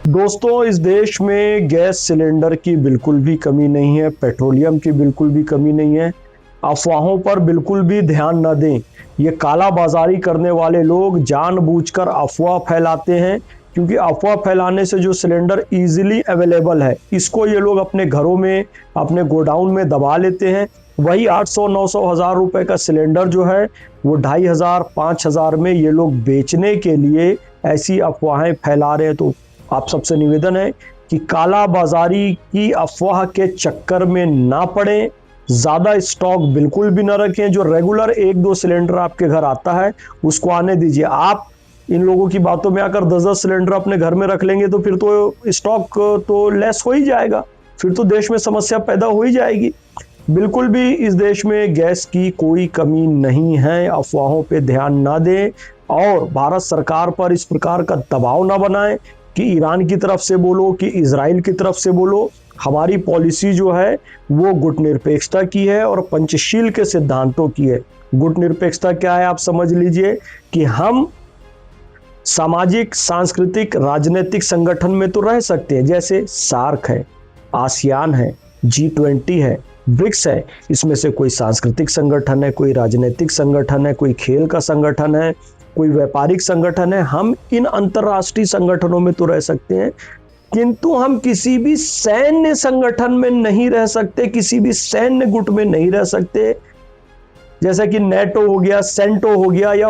दोस्तों, इस देश में गैस सिलेंडर की बिल्कुल भी कमी नहीं है, पेट्रोलियम की बिल्कुल भी कमी नहीं है। अफवाहों पर बिल्कुल भी ध्यान न दें। ये काला बाजारी करने वाले लोग जानबूझकर अफवाह फैलाते हैं, क्योंकि अफवाह फैलाने से जो सिलेंडर इजीली अवेलेबल है, इसको ये लोग अपने घरों में, अपने गोडाउन में दबा लेते हैं। वही 800-900 हज़ार रुपए का सिलेंडर जो है, वो 2500-5000 में ये लोग बेचने के लिए ऐसी अफवाहें फैला रहे हैं। तो आप सबसे निवेदन है कि काला बाजारी की अफवाह के चक्कर में ना पड़े, ज्यादा स्टॉक बिल्कुल भी ना रखें। जो रेगुलर 1-2 सिलेंडर आपके घर आता है उसको आने दीजिए। आप इन लोगों की बातों में आकर 10-10 सिलेंडर अपने घर में रख लेंगे तो फिर तो स्टॉक तो लेस हो ही जाएगा, फिर तो देश में समस्या पैदा हो ही जाएगी। बिल्कुल भी इस देश में गैस की कोई कमी नहीं है। अफवाहों पे ध्यान ना दें और भारत सरकार पर इस प्रकार का दबाव ना बनाएं कि ईरान की तरफ से बोलो, कि इजराइल की तरफ से बोलो। हमारी पॉलिसी जो है वो गुटनिरपेक्षता की है और पंचशील के सिद्धांतों की है। गुटनिरपेक्षता क्या है आप समझ लीजिए कि हम सामाजिक, सांस्कृतिक, राजनीतिक संगठन में तो रह सकते हैं, जैसे सार्क है, आसियान है, G20 है, ब्रिक्स है। इसमें से कोई सांस्कृतिक संगठन है, कोई राजनीतिक संगठन है, कोई खेल का संगठन है, कोई व्यापारिक संगठन है। हम इन अंतर्राष्ट्रीय संगठनों में तो रह सकते हैं, किंतु हम किसी भी सैन्य संगठन में नहीं रह सकते, किसी भी सैन्य गुट में नहीं रह सकते। जैसा कि नेटो हो गया, सेंटो हो गया, या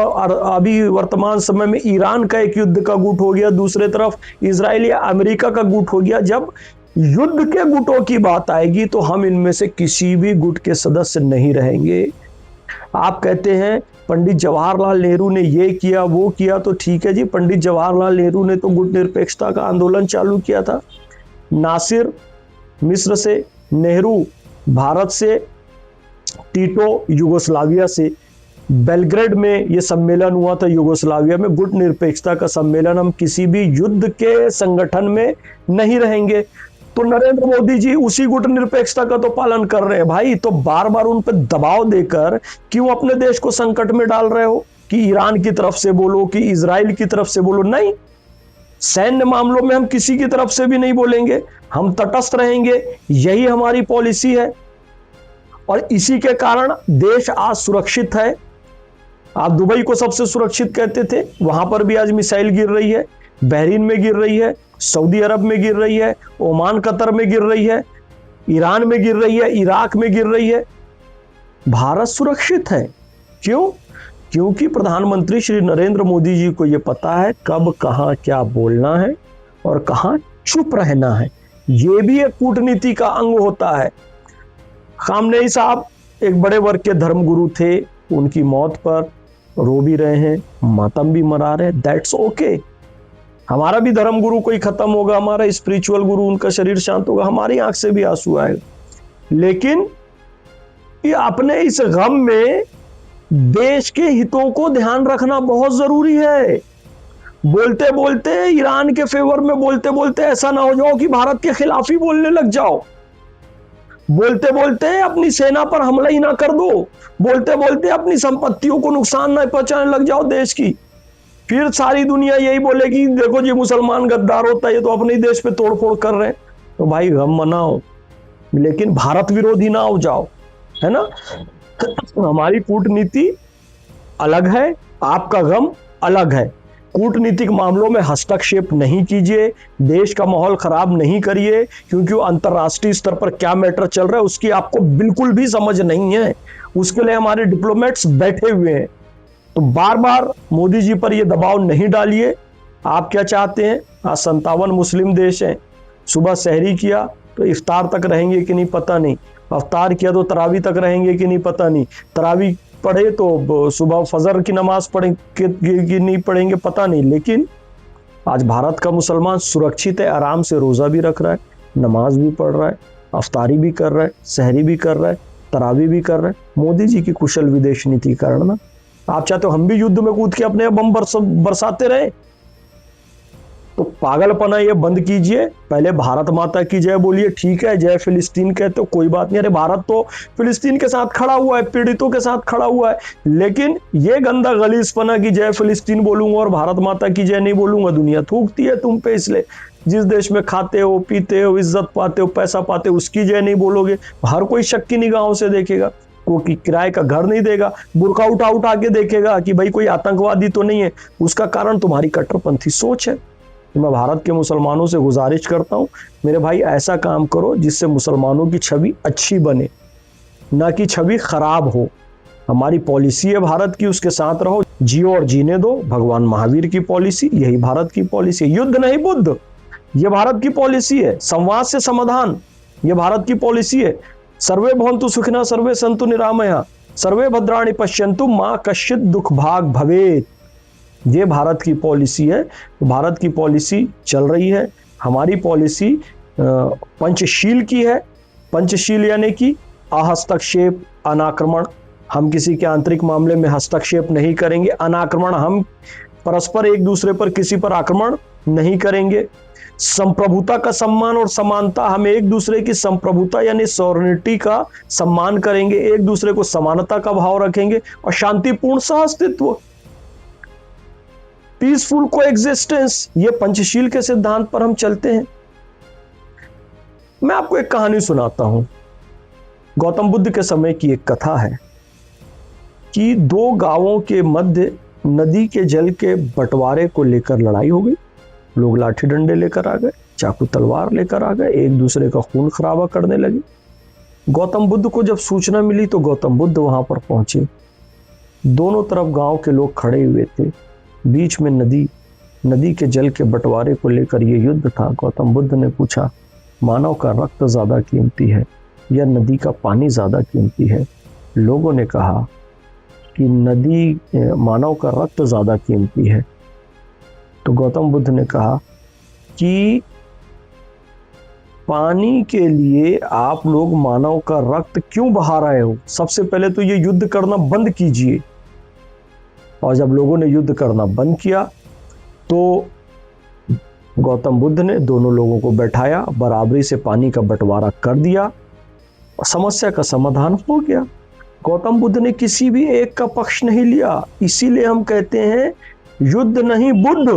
अभी वर्तमान समय में ईरान का एक युद्ध का गुट हो गया, दूसरे तरफ इजराइल या अमेरिका का गुट हो गया। जब युद्ध के गुटों की बात आएगी तो हम इनमें से किसी भी गुट के सदस्य नहीं रहेंगे। आप कहते हैं पंडित जवाहरलाल नेहरू ने ये किया वो किया, तो ठीक है जी, पंडित जवाहरलाल नेहरू ने तो गुट निरपेक्षता का आंदोलन चालू किया था। नासिर मिस्र से, नेहरू भारत से, टीटो युगोस्लाविया से। बेलग्रेड में ये सम्मेलन हुआ था युगोस्लाविया में, गुट निरपेक्षता का सम्मेलन। हम किसी भी युद्ध के संगठन में नहीं रहेंगे। तो नरेंद्र मोदी जी उसी गुट निरपेक्षता का तो पालन कर रहे हैं भाई। तो बार बार उन पर दबाव देकर क्यों अपने देश को संकट में डाल रहे हो कि ईरान की तरफ से बोलो, कि इजराइल की तरफ से बोलो? नहीं, सैन्य मामलों में हम किसी की तरफ से भी नहीं बोलेंगे, हम तटस्थ रहेंगे। यही हमारी पॉलिसी है और इसी के कारण देश आज सुरक्षित है। आप दुबई को सबसे सुरक्षित कहते थे, वहां पर भी आज मिसाइल गिर रही है, बहरीन में गिर रही है, सऊदी अरब में गिर रही है, ओमान कतर में गिर रही है, ईरान में गिर रही है, इराक में गिर रही है। भारत सुरक्षित है। क्यों? क्योंकि प्रधानमंत्री श्री नरेंद्र मोदी जी को यह पता है कब कहां क्या बोलना है और कहां चुप रहना है। यह भी एक कूटनीति का अंग होता है। खामनेई साहब एक बड़े वर्ग के धर्मगुरु थे, उनकी मौत पर रो भी रहे हैं, मातम भी मना रहे हैं, दैट्स ओके। हमारा भी धर्म गुरु कोई खत्म होगा, हमारा स्पिरिचुअल गुरु, उनका शरीर शांत होगा, हमारी आंख से भी आंसू आएगा। लेकिन ये अपने इस गम में देश के हितों को ध्यान रखना बहुत जरूरी है। बोलते बोलते ईरान के फेवर में बोलते बोलते ऐसा ना हो जाओ कि भारत के खिलाफ ही बोलने लग जाओ। बोलते बोलते अपनी सेना पर हमला ही ना कर दो। बोलते बोलते अपनी संपत्तियों को नुकसान ना पहुंचाने लग जाओ देश की। फिर सारी दुनिया यही बोलेगी देखो जी मुसलमान गद्दार होता है, ये तो अपने ही देश पे तोड़फोड़ कर रहे हैं। तो भाई गम मनाओ, लेकिन भारत विरोधी ना हो जाओ, है ना। हमारी कूटनीति अलग है, आपका गम अलग है। कूटनीतिक मामलों में हस्तक्षेप नहीं कीजिए, देश का माहौल खराब नहीं करिए, क्योंकि अंतरराष्ट्रीय स्तर पर क्या मैटर चल रहा है उसकी आपको बिल्कुल भी समझ नहीं है। उसके लिए हमारे डिप्लोमेट्स बैठे हुए हैं। तो बार बार मोदी जी पर यह दबाव नहीं डालिए। आप क्या चाहते हैं? आज 57 मुस्लिम देश हैं। सुबह सहरी किया तो इफ्तार तक रहेंगे कि नहीं पता नहीं, अफ्तार किया तो तरावी तक रहेंगे कि नहीं पता नहीं, तरावी पढ़े तो सुबह फजर की नमाज पढ़ेंगे कि नहीं पढ़ेंगे पता नहीं। लेकिन आज भारत का मुसलमान सुरक्षित है, आराम से रोजा भी रख रहा है, नमाज भी पढ़ रहा है, अफ्तारी भी कर रहा है, सहरी भी कर रहा है, तरावी भी कर रहा है। मोदी जी की कुशल विदेश नीति कारण ना। आप चाहते हो हम भी युद्ध में कूद के अपने बम बरसाते रहे? तो पागलपना ये बंद कीजिए। पहले भारत माता की जय बोलिए, ठीक है, जय फिलिस्तीन कहते हो कोई बात नहीं, अरे भारत तो फिलिस्तीन के साथ खड़ा हुआ है, पीड़ितों के साथ खड़ा हुआ है। लेकिन ये गंदा गलीजपना की जय फिलिस्तीन बोलूंगा और भारत माता की जय नहीं बोलूंगा, दुनिया थूकती है तुम पे। इसलिए जिस देश में खाते हो, पीते हो, इज्जत पाते हो, पैसा पाते हो, उसकी जय नहीं बोलोगे, हर कोई शक की निगाहों से देखेगा। कोई किराए का घर नहीं देगा, बुर्का उठा उठा के देखेगा कि भाई कोई आतंकवादी तो नहीं है। उसका कारण तुम्हारी कट्टरपंथी सोच है। तो मैं भारत के मुसलमानों से गुजारिश करता हूं, मेरे भाई ऐसा काम करो जिससे मुसलमानों की छवि अच्छी बने, ना कि छवि खराब हो। हमारी पॉलिसी है भारत की, उसके साथ रहो, जियो और जीने दो। भगवान महावीर की पॉलिसी, यही भारत की पॉलिसी है। युद्ध नहीं बुद्ध, ये भारत की पॉलिसी है। संवाद से समाधान, ये भारत की पॉलिसी है। सर्वे भवन्तु सुखिनः, सर्वे सन्तु निरामया, सर्वे भद्राणि पश्यन्तु, मा कश्चित् दुख भाग भवेत्। ये भारत की पॉलिसी है। भारत की पॉलिसी चल रही है। हमारी पॉलिसी पंचशील की है। पंचशील यानी कि अहस्तक्षेप, अनाक्रमण। हम किसी के आंतरिक मामले में हस्तक्षेप नहीं करेंगे। अनाक्रमण, हम परस्पर एक दूसरे पर किसी पर आक्रमण नहीं करेंगे। संप्रभुता का सम्मान और समानता, हम एक दूसरे की संप्रभुता यानी सॉवरेनिटी का सम्मान करेंगे, एक दूसरे को समानता का भाव रखेंगे। और शांतिपूर्ण सहअस्तित्व, पीसफुल कोएग्जिस्टेंस, ये पंचशील के सिद्धांत पर हम चलते हैं। मैं आपको एक कहानी सुनाता हूं। गौतम बुद्ध के समय की एक कथा है कि दो गांवों के मध्य नदी के जल के बंटवारे को लेकर लड़ाई हो गई। लोग लाठी डंडे लेकर आ गए, चाकू तलवार लेकर आ गए, एक दूसरे का खून खराबा करने लगे। गौतम बुद्ध को जब सूचना मिली तो गौतम बुद्ध वहां पर पहुंचे। दोनों तरफ गांव के लोग खड़े हुए थे, बीच में नदी के जल के बंटवारे को लेकर यह युद्ध था। गौतम बुद्ध ने पूछा, मानव का रक्त ज्यादा कीमती है या नदी का पानी ज्यादा कीमती है? लोगों ने कहा कि मानव का रक्त ज्यादा कीमती है। तो गौतम बुद्ध ने कहा कि पानी के लिए आप लोग मानव का रक्त क्यों बहा रहे हो? सबसे पहले तो ये युद्ध करना बंद कीजिए। और जब लोगों ने युद्ध करना बंद किया तो गौतम बुद्ध ने दोनों लोगों को बैठाया, बराबरी से पानी का बंटवारा कर दिया और समस्या का समाधान हो गया। गौतम बुद्ध ने किसी भी एक का पक्ष नहीं लिया। इसीलिए हम कहते हैं युद्ध नहीं बुद्ध।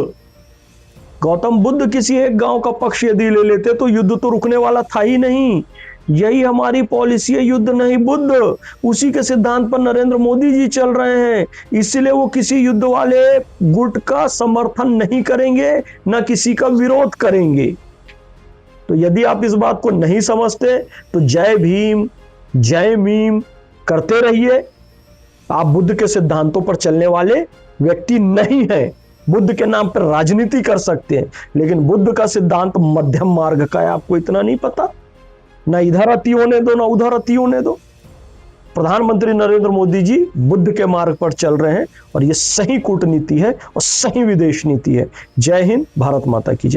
गौतम बुद्ध किसी एक गांव का पक्ष यदि ले लेते तो युद्ध तो रुकने वाला था ही नहीं। यही हमारी पॉलिसी है, युद्ध नहीं बुद्ध। उसी के सिद्धांत पर नरेंद्र मोदी जी चल रहे हैं। इसीलिए वो किसी युद्ध वाले गुट का समर्थन नहीं करेंगे, न किसी का विरोध करेंगे। तो यदि आप इस बात को नहीं समझते तो जय भीम, जय मीम करते रहिए। आप बुद्ध के सिद्धांतों पर चलने वाले व्यक्ति नहीं हैं। बुद्ध के नाम पर राजनीति कर सकते हैं, लेकिन बुद्ध का सिद्धांत मध्यम मार्ग का है। आपको इतना नहीं पता? ना इधर अति होने दो, ना उधर अति होने दो। प्रधानमंत्री नरेंद्र मोदी जी बुद्ध के मार्ग पर चल रहे हैं और यह सही कूटनीति है और सही विदेश नीति है। जय हिंद, भारत माता की जय।